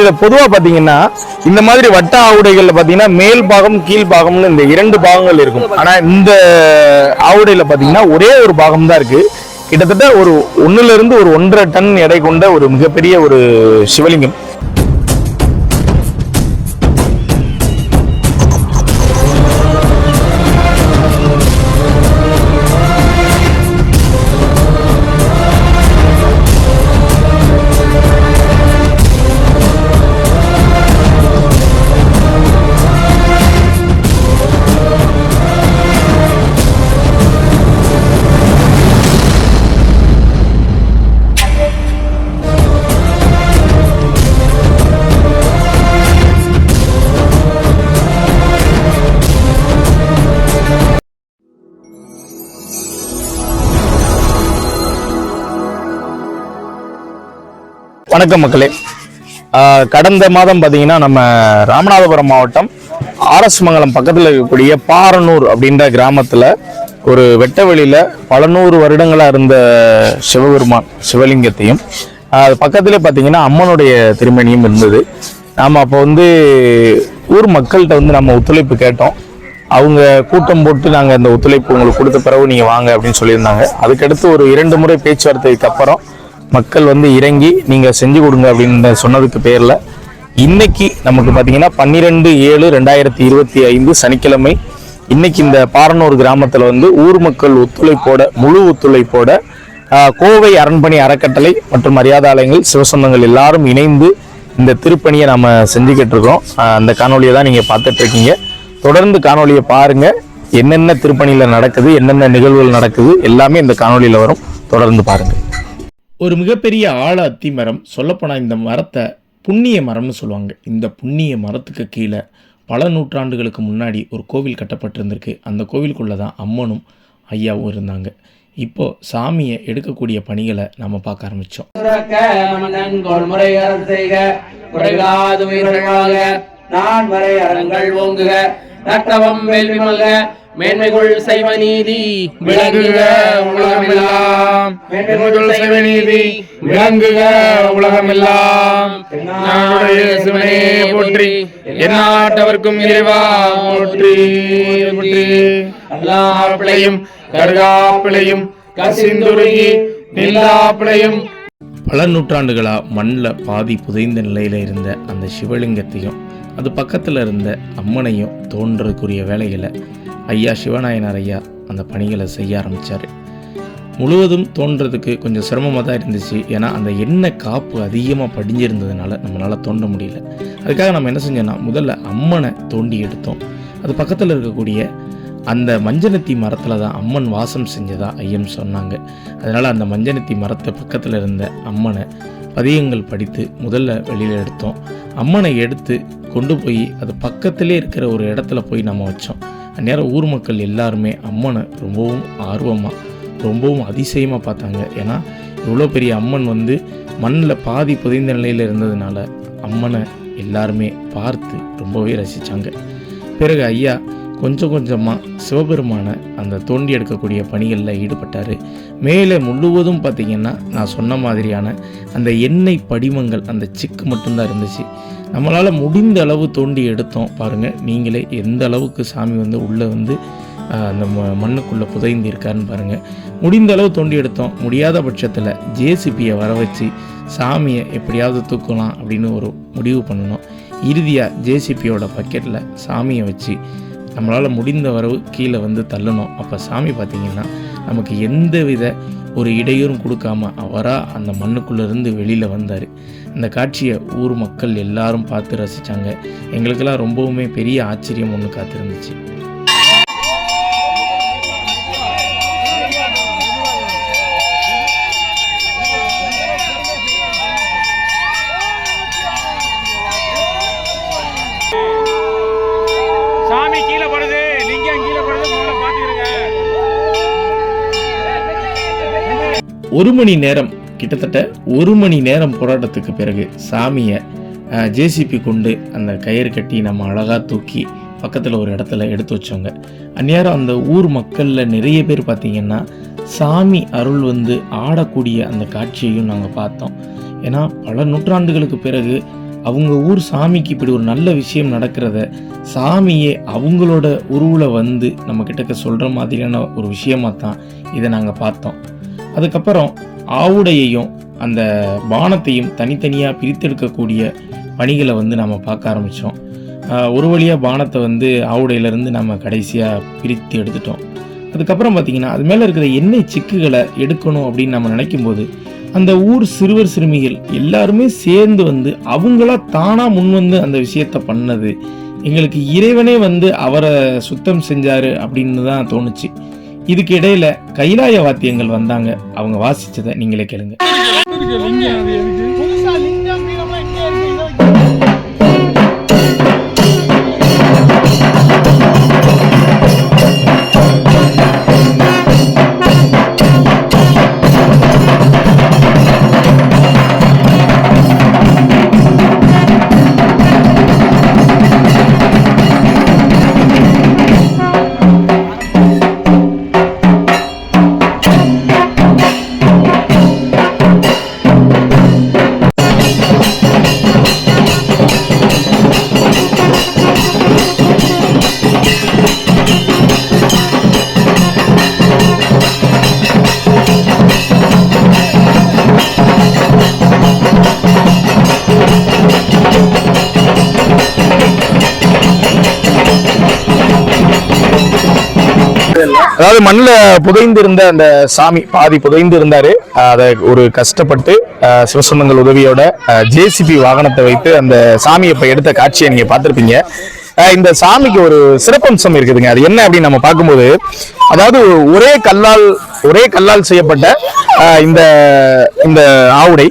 இதுல பொதுவா பாத்தீங்கன்னா இந்த மாதிரி வட்ட ஆவுடைகள்ல பாத்தீங்கன்னா மேல் பாகம் கீழ் பாகம்னு இந்த 2 பாகங்கள் இருக்கும். ஆனா இந்த ஆவுடையில பாத்தீங்கன்னா ஒரே ஒரு பாகம் தான் இருக்கு. கிட்டத்தட்ட ஒரு 1 இருந்து ஒரு 1.5 டன் எடை கொண்ட ஒரு மிகப்பெரிய ஒரு சிவலிங்கம். வணக்கம் மக்களே. கடந்த மாதம் பார்த்தீங்கன்னா நம்ம ராமநாதபுரம் மாவட்டம் ஆர்எஸ் மங்கலம் பக்கத்தில் இருக்கக்கூடிய பாரனூர் அப்படின்ற கிராமத்தில் ஒரு வெட்ட வெளியில் பல 100 வருடங்களாக இருந்த சிவபெருமான் சிவலிங்கத்தையும் அது பக்கத்திலே பார்த்தீங்கன்னா அம்மனுடைய திருமணியும் இருந்தது. நாம் அப்போ ஊர் மக்கள்கிட்ட நம்ம ஒத்துழைப்பு கேட்டோம். அவங்க கூட்டம் போட்டு நாங்கள் இந்த ஒத்துழைப்பு உங்களுக்கு கொடுத்த பிறகு நீங்கள் வாங்க அப்படின்னு சொல்லியிருந்தாங்க. அதுக்கடுத்து ஒரு 2 முறை பேச்சுவார்த்தைக்கு அப்புறம் மக்கள் இறங்கி நீங்கள் செஞ்சு கொடுங்க அப்படின்னு சொன்னதுக்கு பேரில் இன்னைக்கு நமக்கு பார்த்தீங்கன்னா 12/7/2025 சனிக்கிழமை இன்னைக்கு இந்த பாரனூர் கிராமத்தில் ஊர் மக்கள் ஒத்துழைப்போட முழு ஒத்துழைப்போட கோவை அரண்மனை அறக்கட்டளை மற்றும் மரியாதாலயங்கள் சிவசொந்தங்கள் எல்லாரும் இணைந்து இந்த திருப்பணியை நாம் செஞ்சுக்கிட்டு இருக்கோம். அந்த காணொலியை தான் நீங்கள் பார்த்துட்டு இருக்கீங்க. தொடர்ந்து காணொலியை பாருங்கள். என்னென்ன திருப்பணியில் நடக்குது, என்னென்ன நிகழ்வுகள் நடக்குது எல்லாமே இந்த காணொலியில் வரும். தொடர்ந்து பாருங்கள். ஒரு மிகப்பெரிய ஆழ அத்தி மரம், சொல்லப்போனால் இந்த மரத்தை புண்ணிய மரம்னு சொல்லுவாங்க. இந்த புண்ணிய மரத்துக்கு கீழே பல நூற்றாண்டுகளுக்கு முன்னாடி ஒரு கோவில் கட்டப்பட்டிருந்திருக்கு. அந்த கோவிலுக்குள்ளே தான் அம்மனும் ஐயாவும் இருந்தாங்க. இப்போ சாமியை எடுக்கக்கூடிய பணிகளை நம்ம பார்க்க ஆரம்பித்தோம். மேன்மைகள் சைவ நீதி விளங்குக உலகமெல்லாம். மேன்மைகள் சைவ நீதி விளங்குக உலகமெல்லாம். நானுடைய சிவனே போற்றி, எந்நாட்டவர்க்கும் இறைவா போற்றி. எல்லா பிழையும் கருகாப்பிழையும் கசிந்துருகி நில்லா பிழையும். பல நூற்றாண்டுகளாக மண்ணில் பாதி புதைந்த நிலையில் இருந்த அந்த சிவலிங்கத்தையும் அது பக்கத்தில் இருந்த அம்மனையும் தோன்றக்கூடிய வேலைகளை ஐயா சிவநாயனார் ஐயா அந்த பணிகளை செய்ய ஆரம்பித்தார். முழுவதும் தோன்றதுக்கு கொஞ்சம் சிரமமாக தான் இருந்துச்சு. ஏன்னா அந்த எண்ணெய் காப்பு அதிகமாக படிஞ்சிருந்ததுனால நம்மளால் தோண்ட முடியல. அதுக்காக நம்ம என்ன செஞ்சோன்னா முதல்ல அம்மனை தோண்டி எடுத்தோம். அது பக்கத்தில் இருக்கக்கூடிய அந்த மஞ்சனத்தி மரத்தில் தான் அம்மன் வாசம் செஞ்சதாக ஐயம் சொன்னாங்க. அதனால் அந்த மஞ்சனத்தி மரத்தை பக்கத்தில் இருந்த அம்மனை பதியங்கள் படித்து முதல்ல வெளியில் எடுத்தோம். அம்மனை எடுத்து கொண்டு போய் அது பக்கத்திலே இருக்கிற ஒரு இடத்துல போய் நம்ம வச்சோம். அந்நேரம் ஊர் மக்கள் எல்லாருமே அம்மனை ரொம்பவும் ஆர்வமாக ரொம்பவும் அதிசயமாக பார்த்தாங்க. ஏன்னா இவ்வளோ பெரிய அம்மன் மண்ணில் பாதி புதைந்த நிலையில் இருந்ததுனால அம்மனை எல்லாருமே பார்த்து ரொம்பவே ரசித்தாங்க. பிறகு ஐயா கொஞ்சம் கொஞ்சமாக சிவபெருமானை அந்த தோண்டி எடுக்கக்கூடிய பணிகளில் ஈடுபட்டார். மேலே முழுவதும் பார்த்திங்கன்னா நான் சொன்ன மாதிரியான அந்த எண்ணெய் படிமங்கள் அந்த சிக்கு மட்டும்தான் இருந்துச்சு. நம்மளால் முடிந்த அளவு தோண்டி எடுத்தோம். பாருங்கள் நீங்களே எந்த அளவுக்கு சாமி உள்ளே அந்த மண்ணுக்குள்ளே புதைந்து இருக்காருன்னு பாருங்கள். முடிந்த அளவு தோண்டி எடுத்தோம். முடியாத பட்சத்தில் ஜேசிபியை வர வச்சு சாமியை எப்படியாவது தூக்கலாம் அப்படின்னு ஒரு முடிவு பண்ணணும். இறுதியாக ஜேசிபியோட பக்கெட்டில் சாமியை வச்சு நம்மளால் முடிந்த வரவு கீழே தள்ளணும். அப்போ சாமி பார்த்திங்கன்னா நமக்கு எந்த வித ஒரு இடையூறும் கொடுக்காம அவராக அந்த மண்ணுக்குள்ளேருந்து வெளியில் வந்தார். இந்த காட்சியை ஊர் மக்கள் எல்லாரும் பார்த்து ரசித்தாங்க. எங்களுக்கெல்லாம் ரொம்பவுமே பெரிய ஆச்சரியம் ஒன்று காத்திருந்துச்சு. ஒரு மணி நேரம் கிட்டத்தட்ட 1 மணி நேரம் போராட்டத்துக்கு பிறகு சாமியை ஜேசிபி கொண்டு அந்த கயிறு கட்டி நம்ம அழகாக தூக்கி பக்கத்தில் ஒரு இடத்துல எடுத்து வச்சோங்க. அந்நேரம் அந்த ஊர் மக்களில் நிறைய பேர் பார்த்திங்கன்னா சாமி அருள் ஆடக்கூடிய அந்த காட்சியையும் நாங்கள் பார்த்தோம். ஏன்னா பல நூற்றாண்டுகளுக்கு பிறகு அவங்க ஊர் சாமிக்கு இப்படி ஒரு நல்ல விஷயம் நடக்கிறத சாமியே அவங்களோட உருவில் வந்து நம்ம கிட்டக்க சொல்கிற மாதிரியான ஒரு விஷயமாக தான் இதை நாங்கள் பார்த்தோம். அதுக்கப்புறம் ஆவுடையையும் அந்த பானத்தையும் தனித்தனியாக பிரித்தெடுக்கக்கூடிய பணிகளை வந்து நம்ம பார்க்க ஆரம்பித்தோம். ஒரு வழியாக பானத்தை வந்து ஆவுடையிலேருந்து நம்ம கடைசியாக பிரித்து எடுத்துட்டோம். அதுக்கப்புறம் பார்த்திங்கன்னா அது மேலே இருக்கிற எண்ணெய் சிக்குகளை எடுக்கணும் அப்படின்னு நம்ம நினைக்கும்போது அந்த ஊர் சிறுவர் சிறுமிகள் எல்லாருமே சேர்ந்து வந்து அவங்களா தானாக முன் வந்து அந்த விஷயத்த பண்ணது எங்களுக்கு இறைவனே வந்து அவரை சுத்தம் செஞ்சாரு அப்படின்னு தான் தோணுச்சு. இதுக்கு இடையில கைலாய வாத்தியங்கள் வந்தாங்க. அவங்க வாசிச்சதை நீங்களே கேளுங்க. அதாவது மண்ணில் புதைந்திருந்த அந்த சாமி பாதி புதைந்து இருந்தாரு. அதை ஒரு கஷ்டப்பட்டு சிவசொந்தங்கள் உதவியோட ஜேசிபி வாகனத்தை வைத்து அந்த சாமியை இப்ப எடுத்த காட்சியை நீங்க பார்த்திருப்பீங்க. இந்த சாமிக்கு ஒரு சிறப்பம்சம் இருக்குதுங்க. அது என்ன அப்படின்னு நம்ம பார்க்கும்போது, அதாவது ஒரே கல்லால் செய்யப்பட்ட இந்த இந்த ஆவுடை.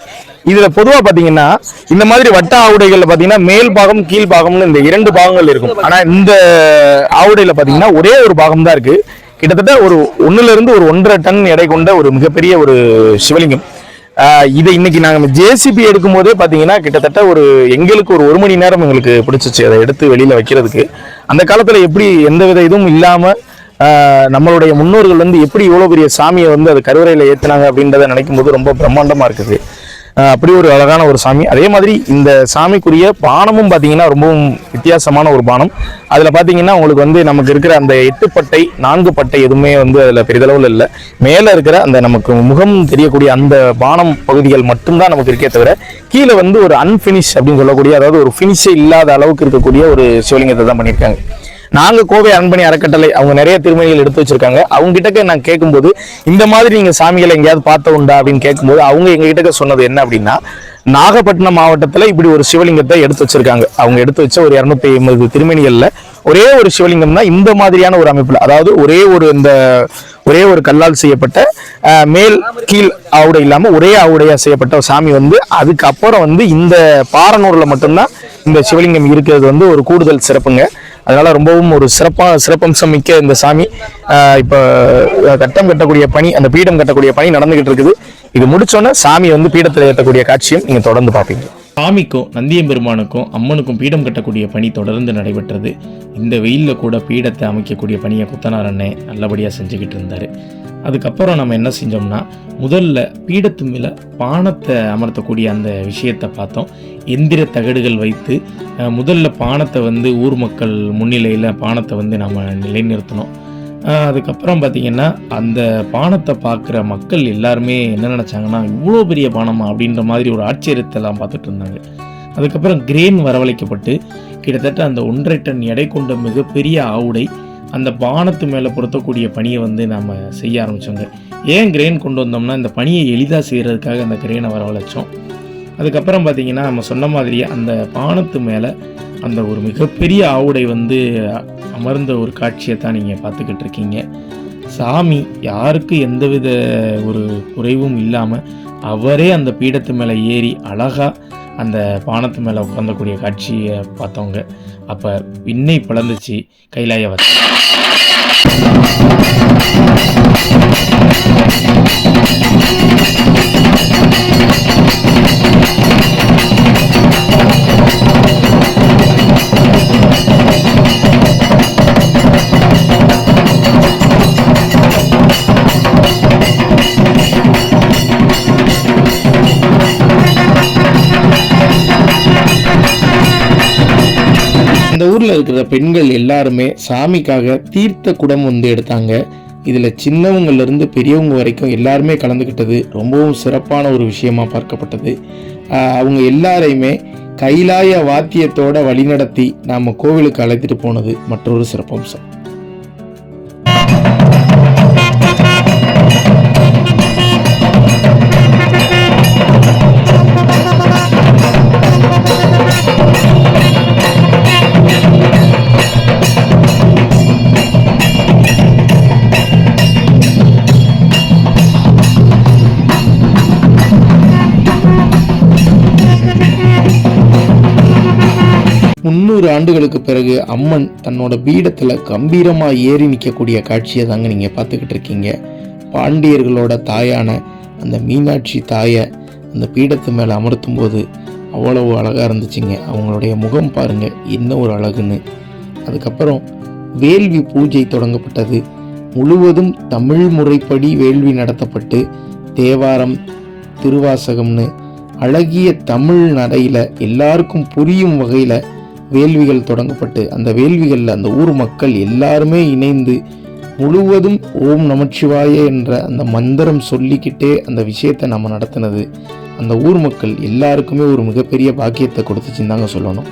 இதுல பொதுவா பாத்தீங்கன்னா இந்த மாதிரி வட்ட ஆவுடைகள்ல பாத்தீங்கன்னா மேல் பாகம் கீழ் பாகம்னு இந்த 2 பாகங்கள் இருக்கும். ஆனா இந்த ஆவுடையில பாத்தீங்கன்னா ஒரே ஒரு பாகம் தான் இருக்கு. கிட்டத்தட்ட ஒரு 1 to 1.5 டன் எடை கொண்ட ஒரு மிகப்பெரிய ஒரு சிவலிங்கம். இதை இன்னைக்கு நாங்கள் ஜேசிபி எடுக்கும் போதே பார்த்தீங்கன்னா கிட்டத்தட்ட எங்களுக்கு ஒரு 1 மணி நேரம் எங்களுக்கு பிடிச்சிச்சு அதை எடுத்து வெளியில் வைக்கிறதுக்கு. அந்த காலத்தில் எப்படி எந்தவித இதுவும் இல்லாமல் நம்மளுடைய முன்னோர்கள் வந்து எப்படி இவ்வளோ பெரிய சாமியை வந்து அது கருவறையில் ஏற்றினாங்க அப்படின்றத நினைக்கும் போது ரொம்ப பிரம்மாண்டமாக இருக்குது. அப்படி ஒரு அழகான ஒரு சாமி. அதே மாதிரி இந்த சாமிக்குரிய பானமும் பார்த்தீங்கன்னா ரொம்பவும் வித்தியாசமான ஒரு பானம். அதில் பார்த்தீங்கன்னா உங்களுக்கு வந்து நமக்கு இருக்கிற அந்த 8 பட்டை 4 பட்டை எதுவுமே வந்து அதில் பெரிதளவில் இல்லை. மேலே இருக்கிற அந்த நமக்கு முகம் தெரியக்கூடிய அந்த பானம் பகுதிகள் மட்டும்தான் நமக்கு இருக்கே தவிர கீழே வந்து ஒரு அன்ஃபினிஷ் அப்படின்னு சொல்லக்கூடிய, அதாவது ஒரு ஃபினிஷே இல்லாத அளவுக்கு இருக்கக்கூடிய ஒரு சிவலிங்கத்தை தான் பண்ணியிருக்காங்க. நாங்கள் கோவை அன்பணி அறக்கட்டளை அவங்க நிறைய திருமணிகள் எடுத்து வச்சிருக்காங்க. அவங்க கிட்டக்க நான் கேட்கும்போது இந்த மாதிரி நீங்கள் சாமிகளை எங்கேயாவது பார்த்த உண்டா அப்படின்னு கேட்கும்போது அவங்க எங்ககிட்ட சொன்னது என்ன அப்படின்னா, நாகப்பட்டினம் மாவட்டத்தில் இப்படி ஒரு சிவலிங்கத்தை எடுத்து வச்சிருக்காங்க. அவங்க எடுத்து வச்ச ஒரு 250 திருமணிகளில் ஒரே ஒரு சிவலிங்கம் தான் இந்த மாதிரியான ஒரு அமைப்பில், அதாவது ஒரே ஒரு கல்லால் செய்யப்பட்ட மேல் கீழ் ஆவுடை இல்லாமல் ஒரே ஆவுடையா செய்யப்பட்ட ஒரு சாமி வந்து அதுக்கப்புறம் வந்து இந்த பாரனூரில் மட்டும்தான் இந்த சிவலிங்கம் இருக்கிறது வந்து ஒரு கூடுதல் சிறப்புங்க. அதனால ரொம்பவும் ஒரு சிறப்பம்சம் மிக்க இந்த சாமி இப்போ கட்டம் கட்டக்கூடிய பணி, அந்த பீடம் கட்டக்கூடிய பணி நடந்துகிட்டு இருக்குது. இது முடிச்சோன்னே சாமி வந்து பீடத்தில் ஏற்றக்கூடிய காட்சியும் நீங்க தொடர்ந்து பார்ப்பீங்க. சாமிக்கும் நந்தியம்பெருமானுக்கும் அம்மனுக்கும் பீடம் கட்டக்கூடிய பணி தொடர்ந்து நடைபெற்றது. இந்த வெயிலில் கூட பீடத்தை அமைக்கக்கூடிய பணியை குத்தனார் அண்ணே நல்லபடியாக செஞ்சுக்கிட்டு இருந்தார். அதுக்கப்புறம் நம்ம என்ன செஞ்சோம்னா, முதல்ல பீடத்து மேலே பானத்தை அமர்த்தக்கூடிய அந்த விஷயத்தை பார்த்தோம். எந்திர தகடுகள் வைத்து முதல்ல பானத்தை வந்து ஊர் மக்கள் முன்னிலையில் பானத்தை வந்து நம்ம நிலைநிறுத்தணும். அதுக்கப்புறம் பார்த்திங்கன்னா அந்த பானத்தை பார்க்குற மக்கள் எல்லாருமே என்ன நினச்சாங்கன்னா, இவ்வளோ பெரிய பானமா அப்படின்ற மாதிரி ஒரு ஆச்சரியத்தெல்லாம் பார்த்துட்டு இருந்தாங்க. அதுக்கப்புறம் கிரேன் வரவழைக்கப்பட்டு கிட்டத்தட்ட அந்த 1.5 டன் எடை கொண்ட மிகப்பெரிய ஆவுடை அந்த பானத்து மேலே பொருத்தக்கூடிய பணியை வந்து நம்ம செய்ய ஆரம்பித்தோங்க. ஏன் கிரேன் கொண்டு வந்தோம்னா, இந்த பணியை எளிதாக செய்கிறதுக்காக அந்த கிரேனை வரவழைச்சோம். அதுக்கப்புறம் பார்த்திங்கன்னா நம்ம சொன்ன மாதிரியே அந்த பானத்து மேலே அந்த ஒரு மிகப்பெரிய ஆவுடை வந்து அமர்ந்த ஒரு காட்சியை தான் நீங்கள் பார்த்துக்கிட்டு இருக்கீங்க. சாமி யாருக்கு எந்தவித ஒரு குறைவும் இல்லாமல் அவரே அந்த பீடத்து மேலே ஏறி அழகாக அந்த பானத்து மேலே உட்கார்ந்தக்கூடிய காட்சியை பார்த்தவங்க. அப்போ விண்ணை பிளந்துச்சு கைலாயவாசி. ஊரில் இருக்கிற பெண்கள் எல்லாருமே சாமிக்காக தீர்த்த குடம் வந்து எடுத்தாங்க. இதில் சின்னவங்கள்லேருந்து பெரியவங்க வரைக்கும் எல்லாருமே கலந்துக்கிட்டது ரொம்பவும் சிறப்பான ஒரு விஷயமா பார்க்கப்பட்டது. அவங்க எல்லாரையுமே கைலாய வாத்தியத்தோட வழிநடத்தி நாம் கோவிலுக்கு அழைத்துட்டு போனது மற்றொரு சிறப்பம்சம். ஆண்டுகளுக்கு பிறகு அம்மன் தன்னோட பீடத்துல கம்பீரமா ஏறி நிற்கக்கூடிய காட்சியை தாங்க நீங்க பார்த்துக்கிட்டு இருக்கீங்க. பாண்டியர்களோட தாயான அந்த மீனாட்சி தாயை அந்த பீடத்து மேல அமர்த்தும் போது அவ்வளவு அழகா இருந்துச்சுங்க. அவங்களுடைய முகம் பாருங்க என்ன ஒரு அழகுன்னு. அதுக்கப்புறம் வேள்வி பூஜை தொடங்கப்பட்டது. முழுவதும் தமிழ் முறைப்படி வேள்வி நடத்தப்பட்டு தேவாரம், திருவாசகம்னு அழகிய தமிழ் நடையில எல்லாருக்கும் புரியும் வகையில வேள்விகள் தொடங்கப்பட்டு அந்த வேள்விகளில் அந்த ஊர் மக்கள் எல்லாருமே இணைந்து முழுவதும் ஓம் நமச்சிவாய என்ற அந்த மந்திரம் சொல்லிக்கிட்டே அந்த விஷயத்தை நம்ம நடத்தினது அந்த ஊர் மக்கள் எல்லாருக்குமே ஒரு மிகப்பெரிய பாக்கியத்தை கொடுத்துச்சுன்னு தாங்க சொல்லணும்.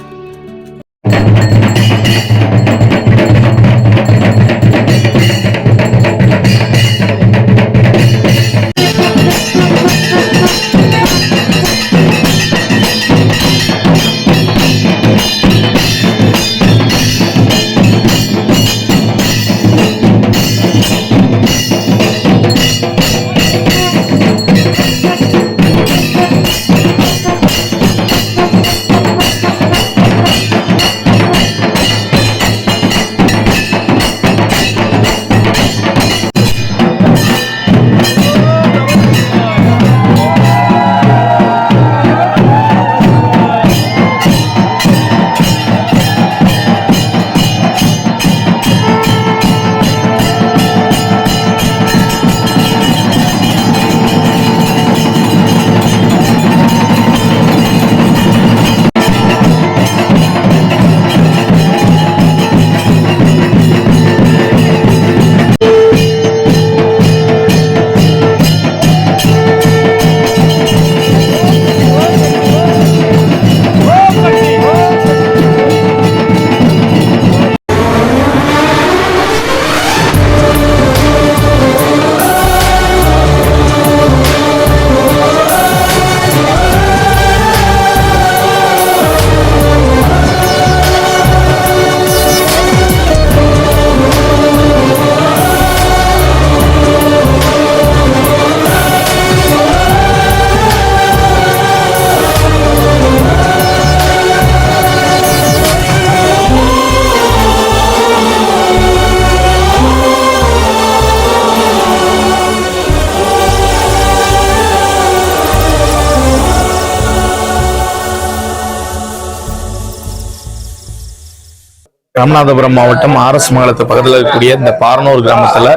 ராமநாதபுரம் மாவட்டம் ஆர்எஸ் மங்கலத்து பக்கத்தில் இருக்கக்கூடிய இந்த பாரனூர் கிராமத்துல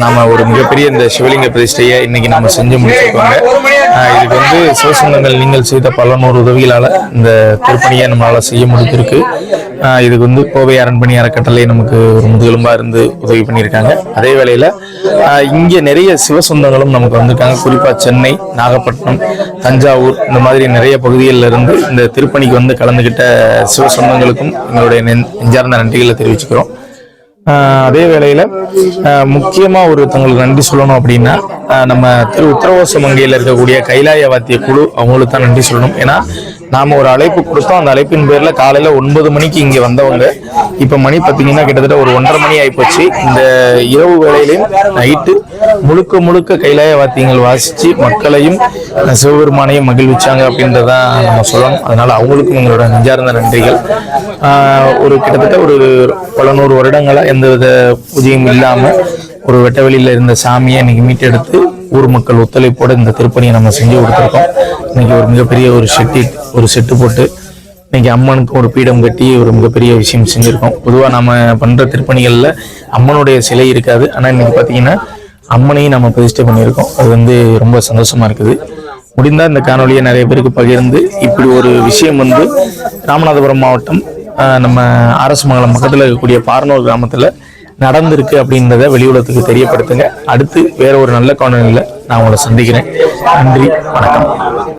நாம ஒரு மிகப்பெரிய இந்த சிவலிங்க பிரதிஷ்டையை இன்னைக்கு நம்ம செஞ்சு முடிச்சிருக்கோங்க. இதுக்கு வந்து சிவசங்கங்கள் நீங்கள் செய்த பல நூறு உதவிகளால இந்த திருப்பணியை நம்மளால செய்ய முடிஞ்சிருக்கு. இதுக்கு வந்து கோவை அரண்மனை அறக்கட்டளை நமக்கு ஒரு முதுகெலும்பா இருந்து உதவி பண்ணியிருக்காங்க. அதே வேளையில இங்க நிறைய சிவசொந்தங்களும் நமக்கு வந்திருக்காங்க. குறிப்பா சென்னை, நாகப்பட்டினம், தஞ்சாவூர் இந்த மாதிரி நிறைய பகுதிகளில் இருந்து இந்த திருப்பணிக்கு வந்து கலந்துகிட்ட சிவசொந்தங்களுக்கும் எங்களுடைய நெஞ்சார்ந்த நன்றிகளை தெரிவிச்சுக்கிறோம். அதே வேளையில முக்கியமா ஒருத்தங்களுக்கு நன்றி சொல்லணும் அப்படின்னா நம்ம உத்தரவாச மங்கையில் இருக்கக்கூடிய கைலாய வாத்திய குழு அவங்களுக்கு தான் நன்றி சொல்லணும். ஏன்னா நாம ஒரு அழைப்பு கொடுத்தோம். அந்த அழைப்பின் பேர்ல காலையில 9 மணிக்கு இங்க வந்தவங்க இப்ப மணி பார்த்தீங்கன்னா கிட்டத்தட்ட ஒரு 1:30 மணி ஆயிப்போச்சு. இந்த இரவு வேளையிலையும் நைட்டு முழுக்க கைலாய வாத்தியங்கள் வாசிச்சு மக்களையும் சிவபெருமானையும் மகிழ்விச்சாங்க அப்படின்றதான் நம்ம சொல்லணும். அதனால அவங்களுக்கும் எங்களோட நெஞ்சார்ந்த நன்றிகள். ஒரு கிட்டத்தட்ட ஒரு பல 100 வருடங்களா எந்தவித பூஜையும் இல்லாம ஒரு வெட்ட வெளியில இருந்த சாமியை இன்னைக்கு மீட்டெடுத்து ஊர் மக்கள் ஒத்துழைப்போட இந்த திருப்பணியை நம்ம செஞ்சு கொடுத்துருக்கோம். இன்னைக்கு ஒரு மிகப்பெரிய ஒரு செட்டு போட்டு இன்னைக்கு அம்மனுக்கு ஒரு பீடம் கட்டி ஒரு மிகப்பெரிய விஷயம் செஞ்சிருக்கோம். பொதுவாக நம்ம பண்ற திருப்பணிகள்ல அம்மனுடைய சிலை இருக்காது. ஆனா இன்னைக்கு பாத்தீங்கன்னா அம்மனையும் நம்ம பிரதிஷ்டை பண்ணியிருக்கோம். அது வந்து ரொம்ப சந்தோஷமா இருக்குது. முடிந்தா இந்த காணொலியை நிறைய பேருக்கு பகிர்ந்து இப்படி ஒரு விஷயம் வந்து ராமநாதபுரம் மாவட்டம் நம்ம ஆரஸ்மங்கலம் பக்கத்தில் இருக்கக்கூடிய பாரனூர் கிராமத்தில் நடந்திருக்கு அப்படின்றத வெளி உலகத்துக்கு தெரியப்படுத்துங்க. அடுத்து வேற ஒரு நல்ல காணொலியில் நான் உங்களை சந்திக்கிறேன். நன்றி, வணக்கம்.